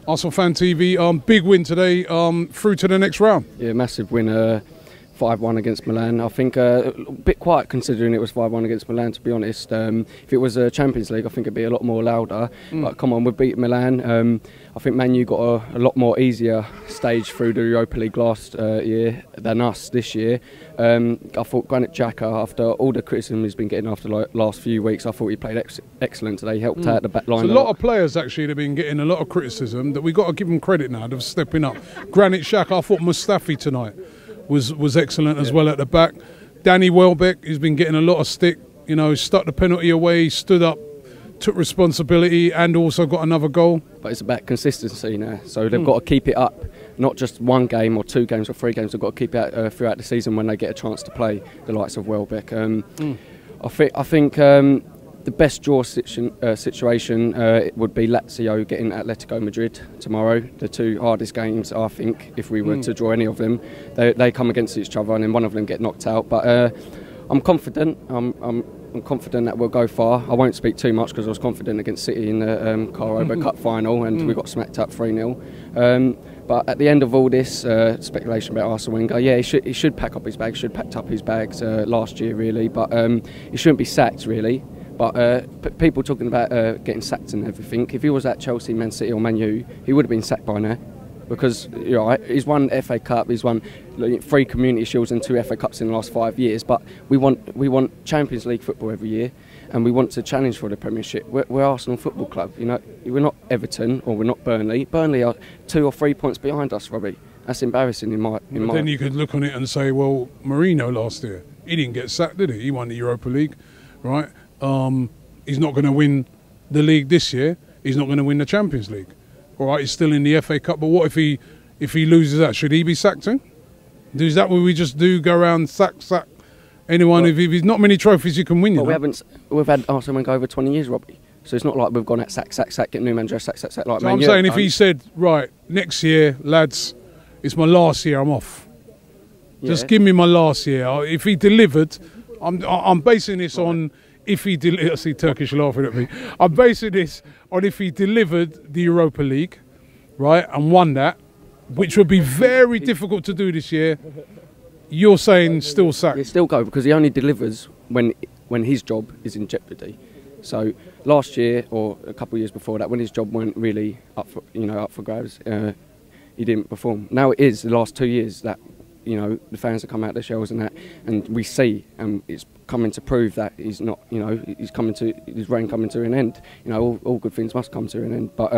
ArsenalFanTV, big win today, through to the next round. Yeah, massive win, 5-1 against Milan. I think a bit quiet considering it was 5-1 against Milan, to be honest. If it was a Champions League, I think it'd be a lot more louder. But come on, we beat Milan. I think Man U got a lot more easier stage through the Europa League last year than us this year. I thought Granit Xhaka, after all the criticism he's been getting after the last few weeks, I thought he played excellent today. He helped out the back line. So a lot of players actually that have been getting a lot of criticism that we got to give them credit now. They're stepping up. Granit Xhaka, I thought Mustafi tonight was excellent as well at the back. Danny Welbeck, who's been getting a lot of stick, you know, stuck the penalty away, stood up, took responsibility and also got another goal. But it's about consistency now, so they've got to keep it up, not just one game or 2 games or 3 games. They've got to keep it up throughout the season when they get a chance to play the likes of Welbeck. I think the best draw situation would be Lazio getting Atletico Madrid tomorrow. The 2 hardest games, I think, if we were to draw any of them. They come against each other and then one of them get knocked out. But I'm confident. I'm confident that we'll go far. I won't speak too much because I was confident against City in the Carabao Cup final and we got smacked up 3-0. But at the end of all this speculation about Arsene Wenger, yeah, he should pack up his bags. Should packed up his bags last year, really. But he shouldn't be sacked, really. But people talking about getting sacked and everything. If he was at Chelsea, Man City or Man U, he would have been sacked by now. Because he's won FA Cup, he's won 3 Community Shields and 2 FA Cups in the last 5 years. But we want Champions League football every year, and we want to challenge for the Premiership. We're Arsenal Football Club, you know. We're not Everton or we're not Burnley. Burnley are 2 or 3 points behind us, Robbie. That's embarrassing in my. Then you could look on it and say, well, Mourinho last year, he didn't get sacked, did he? He won the Europa League, right? He's not going to win the league this year. He's not going to win the Champions League. All right, he's still in the FA Cup, but what if he loses that? Should he be sacked too? Is that what we just do? Go around sack anyone? Well, if he's not many trophies you can win. Well, we've had Arsene Wenger over 20 years, Robbie. So it's not like we've gone at sack, get new manager, sack. Like so I'm saying if he said, right, next year, lads, it's my last year, I'm off. Yeah. Just give me my last year. If he delivered, I'm basing this on. If he I see Turkish laughing at me. I'm basing this on if he delivered the Europa League, right, and won that, which would be very difficult to do this year. You're saying still sack? Yeah, still go because he only delivers when his job is in jeopardy. So last year or a couple of years before that, when his job weren't really up for grabs, he didn't perform. Now it is the last 2 years that. You know, the fans have come out of their shells and that, and we see, and it's coming to prove that he's not, you know, his reign coming to an end. You know, all good things must come to an end. But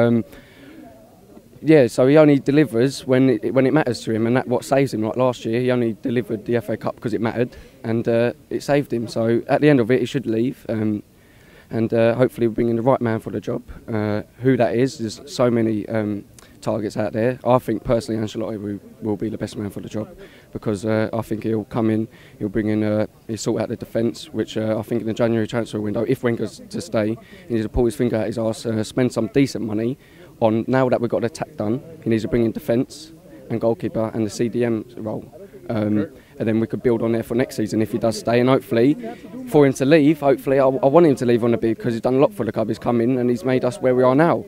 yeah, so he only delivers when it matters to him, and that's what saves him. Like last year, he only delivered the FA Cup because it mattered, and it saved him. So at the end of it, he should leave, and hopefully we're bringing the right man for the job. Who that is, there's so many targets out there. I think personally Ancelotti will be the best man for the job because I think he'll come in, he'll bring in, he'll sort out the defence, which I think in the January transfer window, if Wenger's to stay, he needs to pull his finger out his arse, spend some decent money on, now that we've got the attack done, he needs to bring in defence and goalkeeper and the CDM role. And then we could build on there for next season if he does stay, and hopefully for him to leave, I want him to leave on the big because he's done a lot for the club. He's come in and he's made us where we are now.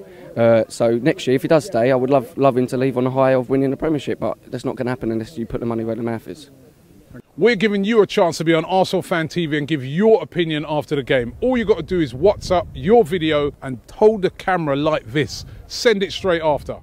So next year, if he does stay, I would love him to leave on a high of winning the Premiership, but that's not going to happen unless you put the money where the mouth is. We're giving you a chance to be on ArsenalFanTV and give your opinion after the game. All you've got to do is WhatsApp your video and hold the camera like this. Send it straight after.